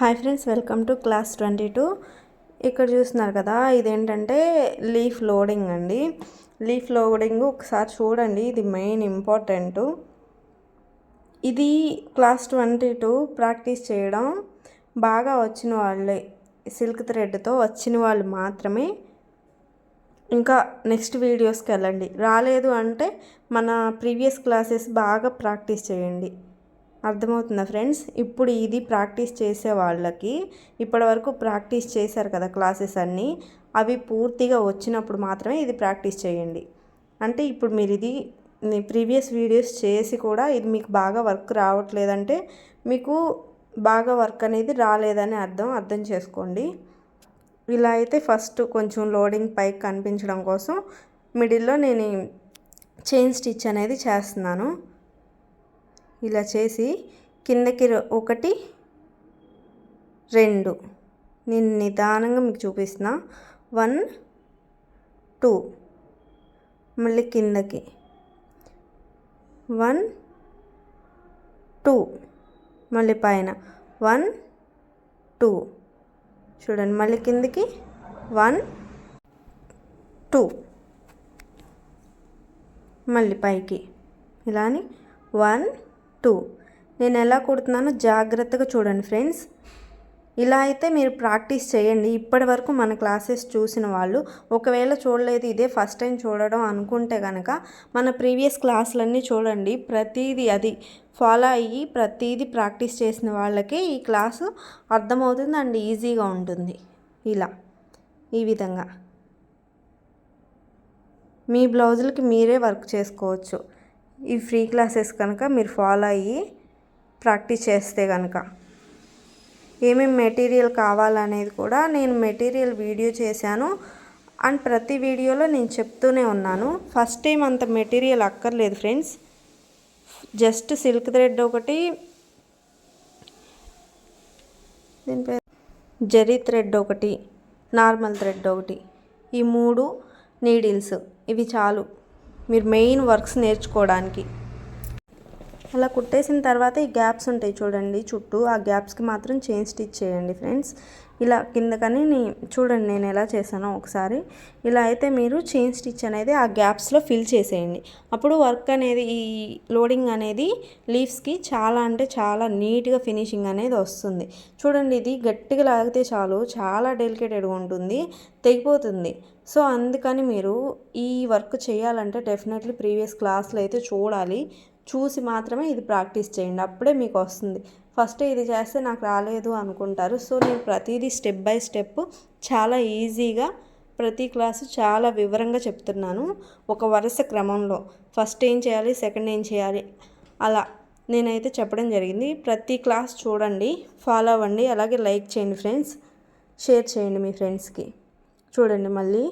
Hi friends, welcome to class 22. ఇక్కడ చూస్తున్నారు కదా, ఇదేంటంటే లీఫ్ లోడింగ్ అండి. లీఫ్ లోడింగ్ ఒకసారి చూడండి, ఇది మెయిన్ ఇంపార్టెంట్. ఇది క్లాస్ 22 ప్రాక్టీస్ చేయడం బాగా వచ్చిన వాళ్ళే, సిల్క్ థ్రెడ్తో వచ్చిన వాళ్ళు మాత్రమే ఇంకా నెక్స్ట్ వీడియోస్కి వెళ్ళండి. రాలేదు అంటే మన ప్రీవియస్ క్లాసెస్ బాగా ప్రాక్టీస్ చేయండి. అర్థమవుతుందా ఫ్రెండ్స్? ఇప్పుడు ఇది ప్రాక్టీస్ చేసే వాళ్ళకి, ఇప్పటి వరకు ప్రాక్టీస్ చేశారు కదా క్లాసెస్ అన్నీ, అవి పూర్తిగా వచ్చినప్పుడు మాత్రమే ఇది ప్రాక్టీస్ చేయండి. అంటే ఇప్పుడు మీరు ఇది ప్రీవియస్ వీడియోస్ చేసి కూడా ఇది మీకు బాగా వర్క్ రావట్లేదంటే మీకు బాగా వర్క్ అనేది రాలేదని అర్థం చేసుకోండి. ఇలా అయితే ఫస్ట్ కొంచెం లోడింగ్ పైకి కనిపించడం కోసం మిడిల్లో నేను చైన్ స్టిచ్ అనేది చేస్తున్నాను. ఇలా చేసి కిందకి 1 2 నేను నిదానంగా మీకు చూపిస్తున్నా. 1 2 మళ్ళీ కిందకి 1 2 మళ్ళీ పైన 1 2 చూడండి, మళ్ళీ కిందకి 1 2 మళ్ళీ పైకి ఇలాని 1 2. నేను ఎలా కుడుతున్నానో జాగ్రత్తగా చూడండి ఫ్రెండ్స్. ఇలా అయితే మీరు ప్రాక్టీస్ చేయండి. ఇప్పటి వరకు మన క్లాసెస్ చూసిన వాళ్ళు, ఒకవేళ చూడలేదు, ఇదే ఫస్ట్ టైం చూడడం అనుకుంటే కనుక మన ప్రీవియస్ క్లాసులన్నీ చూడండి. ప్రతిదీ అది ఫాలో అయ్యి ప్రతిదీ ప్రాక్టీస్ చేసిన వాళ్ళకే ఈ క్లాసు అర్థమవుతుంది అండ్ ఈజీగా ఉంటుంది. ఇలా ఈ విధంగా మీ బ్లౌజులకి మీరే వర్క్ చేసుకోవచ్చు. ఈ ఫ్రీ క్లాసెస్ కనుక మీరు ఫాలో అయ్యి ప్రాక్టీస్ చేస్తే కనుక ఏమేమి మెటీరియల్ కావాలనేది కూడా నేను మెటీరియల్ వీడియో చేశాను. అండ్ ప్రతి వీడియోలో నేను చెప్తూనే ఉన్నాను. ఫస్ట్ టైం అంత మెటీరియల్ అక్కర్లేదు ఫ్రెండ్స్. జస్ట్ సిల్క్ థ్రెడ్ ఒకటి, దీని పేరు జరీ థ్రెడ్ ఒకటి, నార్మల్ థ్రెడ్ ఒకటి, ఈ 3 నీడిల్స్, ఇవి చాలు మీరు మెయిన్ వర్క్స్ నేర్చుకోవడానికి. అలా కుట్టేసిన తర్వాత ఈ గ్యాప్స్ ఉంటాయి చూడండి చుట్టూ, ఆ గ్యాప్స్కి మాత్రం చైన్ స్టిచ్ చేయండి ఫ్రెండ్స్. ఇలా కిందకని చూడండి నేను ఎలా చేశానో ఒకసారి. ఇలా అయితే మీరు చైన్ స్టిచ్ అనేది ఆ గ్యాప్స్లో ఫిల్ చేసేయండి. అప్పుడు వర్క్ అనేది, ఈ లోడింగ్ అనేది లీవ్స్కి చాలా అంటే చాలా నీట్గా ఫినిషింగ్ అనేది వస్తుంది. చూడండి, ఇది గట్టిగా లాగితే చాలు, చాలా డెలికేటెడ్గా ఉంటుంది, తెగిపోతుంది. సో అందుకని మీరు ఈ వర్క్ చేయాలంటే డెఫినెట్లీ ప్రీవియస్ క్లాస్లో అయితే చూడాలి. చూసి మాత్రమే ఇది ప్రాక్టీస్ చేయండి, అప్పుడే మీకు వస్తుంది. ఫస్ట్ ఇది చేస్తే నాకు రాలేదు అనుకుంటారు. సో నేను ప్రతిదీ స్టెప్ బై స్టెప్ చాలా ఈజీగా ప్రతి క్లాసు చాలా వివరంగా చెప్తున్నాను. ఒక వరుస క్రమంలో ఫస్ట్ ఏం చేయాలి, సెకండ్ ఏం చేయాలి, అలా నేనైతే చెప్పడం జరిగింది. ప్రతి క్లాస్ చూడండి, ఫాలో అవ్వండి, అలాగే లైక్ చేయండి ఫ్రెండ్స్, షేర్ చేయండి మీ ఫ్రెండ్స్కి. చూడండి, మళ్ళీ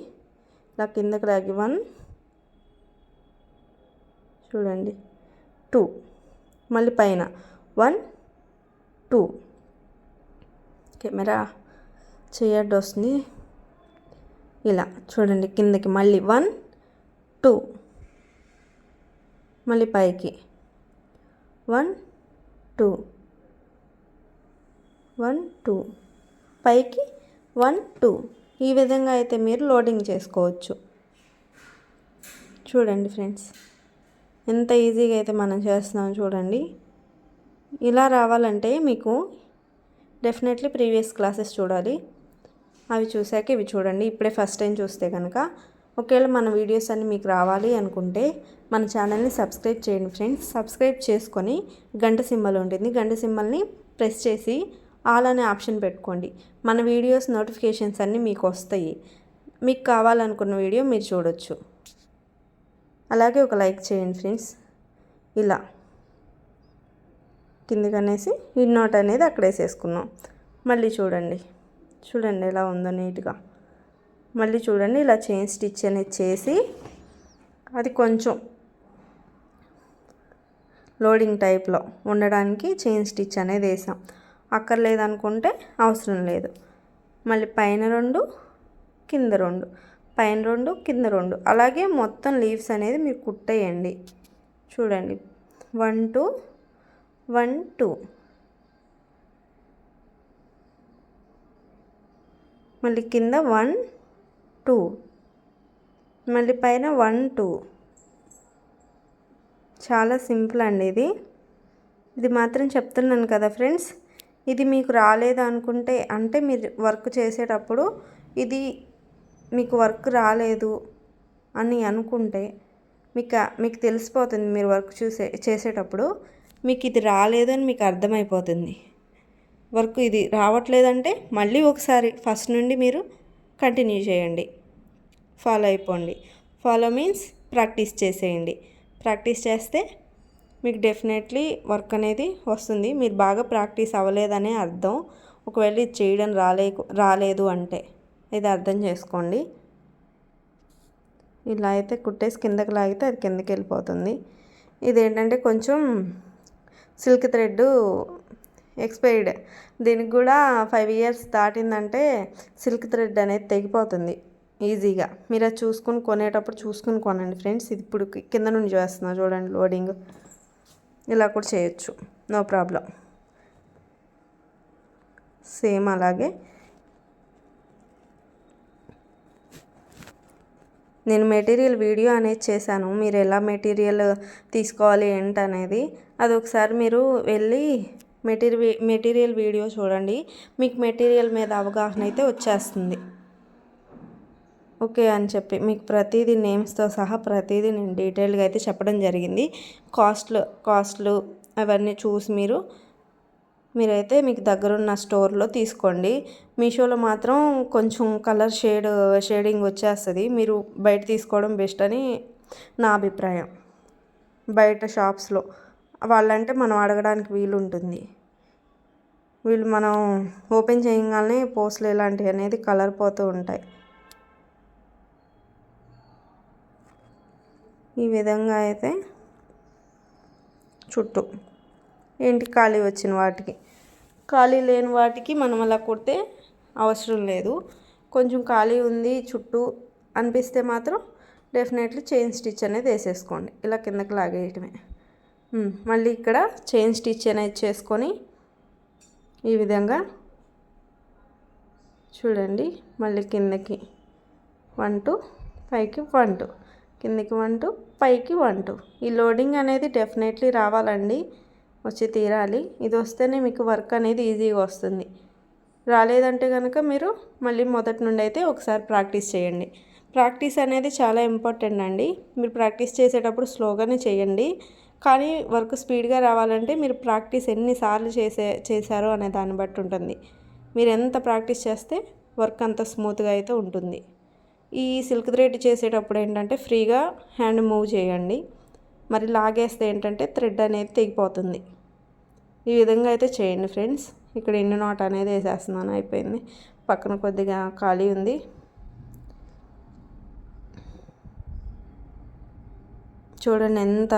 ఇలా కిందకి లాగి 1 చూడండి 2 మళ్ళీ పైన 1 2 కెమెరా చేయడ్డు వస్తుంది. ఇలా చూడండి, కిందకి మళ్ళీ 1 2 మళ్ళీ పైకి 1 2 1 2 పైకి 1 2. ఈ విధంగా అయితే మీరు లోడింగ్ చేసుకోవచ్చు. చూడండి ఫ్రెండ్స్, ఎంత ఈజీగా అయితే మనం చేస్తున్నాం చూడండి. ఇలా రావాలంటే మీకు డెఫినెట్లీ ప్రీవియస్ క్లాసెస్ చూడాలి. అవి చూసాక ఇవి చూడండి. ఇప్పుడే ఫస్ట్ టైం చూస్తే కనుక, ఒకవేళ మన వీడియోస్ అన్నీ మీకు రావాలి అనుకుంటే మన ఛానల్ని సబ్స్క్రైబ్ చేయండి ఫ్రెండ్స్. సబ్స్క్రైబ్ చేసుకొని గంట సింబల్ ఉంటుంది, గంట సింబల్ని ప్రెస్ చేసి ఆల్ అనే ఆప్షన్ పెట్టుకోండి. మన వీడియోస్ నోటిఫికేషన్స్ అన్నీ మీకు వస్తాయి. మీకు కావాలనుకున్న వీడియో మీరు చూడొచ్చు. అలాగే ఒక లైక్ చేయండి ఫ్రెండ్స్. ఇలా కిందకనేసి ఈ నోట్ అనేది అక్కడ వేసేసుకున్నాం. మళ్ళీ చూడండి ఎలా ఉందో నీట్గా. మళ్ళీ చూడండి, ఇలా చైన్ స్టిచ్ అనేది చేసి అది కొంచెం లోడింగ్ టైప్లో ఉండడానికి చైన్ స్టిచ్ అనేది వేసాం. అక్కర్లేదనుకుంటే అవసరం లేదు. మళ్ళీ పైన 2 కింద 2, పైన 2 కింద 2, అలాగే మొత్తం లీవ్స్ అనేది మీరు కుట్టేయండి. చూడండి, 1 2 1 2 మళ్ళీ కింద 1 2 మళ్ళీ పైన 1 2. చాలా సింపుల్ అండి ఇది మాత్రం చెప్తున్నాను కదా ఫ్రెండ్స్. ఇది మీకు రాలేదు అనుకుంటే, అంటే మీరు వర్క్ చేసేటప్పుడు ఇది మీకు వర్క్ రాలేదు అని అనుకుంటే మీకు తెలిసిపోతుంది. మీరు వర్క్ చేసేటప్పుడు మీకు ఇది రాలేదని మీకు అర్థమైపోతుంది. వర్క్ ఇది రావట్లేదంటే మళ్ళీ ఒకసారి ఫస్ట్ నుండి మీరు కంటిన్యూ చేయండి, ఫాలో అయిపోండి. ఫాలో మీన్స్ ప్రాక్టీస్ చేసేయండి. ప్రాక్టీస్ చేస్తే మీకు డెఫినెట్లీ వర్క్ అనేది వస్తుంది. మీరు బాగా ప్రాక్టీస్ అవ్వలేదనే అర్థం. ఒకవేళ ఇది చేయడం రాలేదు అంటే ఇది అర్థం చేసుకోండి. ఇలా అయితే కుట్టేసి కిందకి లాగితే అది కిందకి వెళ్ళిపోతుంది. ఇదేంటంటే కొంచెం సిల్క్ థ్రెడ్ ఎక్స్పైర్డ్. దీనికి కూడా 5 years దాటిందంటే సిల్క్ థ్రెడ్ అనేది తెగిపోతుంది ఈజీగా. మీరు అది కొనేటప్పుడు చూసుకుని కొనండి ఫ్రెండ్స్. ఇది ఇప్పుడు కింద నుండి చేస్తున్నా చూడండి లోడింగ్. ఇలా కూడా చేయొచ్చు, నో ప్రాబ్లం. సేమ్ అలాగే నేను మెటీరియల్ వీడియో అనేది చేశాను. మీరు ఎలా మెటీరియల్ తీసుకోవాలి ఏంటనేది అది ఒకసారి మీరు వెళ్ళి మెటీరియల్ వీడియో చూడండి. మీకు మెటీరియల్ మీద అవగాహన అయితే వచ్చేస్తుంది. ఓకే అని చెప్పి మీకు ప్రతిదీ నేమ్స్తో సహా ప్రతిదీ నేను డీటెయిల్గా అయితే చెప్పడం జరిగింది. కాస్ట్లు అవన్నీ చూసి మీరైతే మీకు దగ్గరున్న స్టోర్లో తీసుకోండి. మీషోలో మాత్రం కొంచెం కలర్ షేడింగ్ వచ్చేస్తుంది. మీరు బయట తీసుకోవడం బెస్ట్ అని నా అభిప్రాయం. బయట షాప్స్లో వాళ్ళంటే మనం అడగడానికి వీలుంటుంది. మనం ఓపెన్ చేయగానే పోస్టులు ఇలాంటివి అనేది కలర్ పోతూ ఉంటాయి. ఈ విధంగా అయితే చుట్టూ ఖాళీ వచ్చిన వాటికి, ఖాళీ లేని వాటికి మనం అలా కుడితే అవసరం లేదు. కొంచెం ఖాళీ ఉంది చుట్టూ అనిపిస్తే మాత్రం డెఫినెట్లీ చైన్ స్టిచ్ అనేది వేసేసుకోండి. ఇలా కిందకి లాగేయటమే. మళ్ళీ ఇక్కడ చైన్ స్టిచ్ అనేది చేసుకొని ఈ విధంగా చూడండి. మళ్ళీ కిందకి 1 2 పైకి 1 2 కిందకి 1 2 పైకి 1 2. ఈ లోడింగ్ అనేది డెఫినెట్లీ రావాలండి, వచ్చి తీరాలి. ఇది వస్తేనే మీకు వర్క్ అనేది ఈజీగా వస్తుంది. రాలేదంటే కనుక మీరు మళ్ళీ మొదటి నుండి అయితే ఒకసారి ప్రాక్టీస్ చేయండి. ప్రాక్టీస్ అనేది చాలా ఇంపార్టెంట్ అండి. మీరు ప్రాక్టీస్ చేసేటప్పుడు స్లోగానే చేయండి, కానీ వర్క్ స్పీడ్గా రావాలంటే మీరు ప్రాక్టీస్ ఎన్నిసార్లు చేశారో అనే దాన్ని బట్టి ఉంటుంది. మీరు ఎంత ప్రాక్టీస్ చేస్తే వర్క్ అంత స్మూత్గా అయితే ఉంటుంది. ఈ సిల్క్ థ్రెడ్ చేసేటప్పుడు ఏంటంటే ఫ్రీగా హ్యాండ్ మూవ్ చేయండి. మరి లాగేస్తే ఏంటంటే థ్రెడ్ అనేది తెగిపోతుంది. ఈ విధంగా అయితే చేయండి ఫ్రెండ్స్. ఇక్కడ ఇన్ని నాట్ అనేది వేసేస్తున్నాను, అయిపోయింది. పక్కన కొద్దిగా ఖాళీ ఉంది. చూడండి ఎంత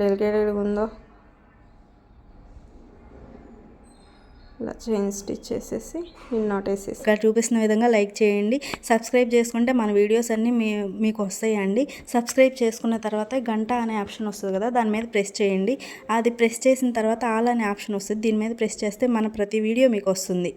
డెలికేటెడ్గా ఉందో. ఇలా చైన్ స్టిచ్ చేసేసి నాట్ వేసేసి ఇక్కడ చూపిస్తున్న విధంగా లైక్ చేయండి. సబ్స్క్రైబ్ చేసుకుంటే మన వీడియోస్ అన్నీ మీకు వస్తాయండి. సబ్స్క్రైబ్ చేసుకున్న తర్వాత గంట అనే ఆప్షన్ వస్తుంది కదా, దాని మీద ప్రెస్ చేయండి. అది ప్రెస్ చేసిన తర్వాత ఆల్ అనే ఆప్షన్ వస్తుంది. దీని మీద ప్రెస్ చేస్తే మన ప్రతి వీడియో మీకు వస్తుంది.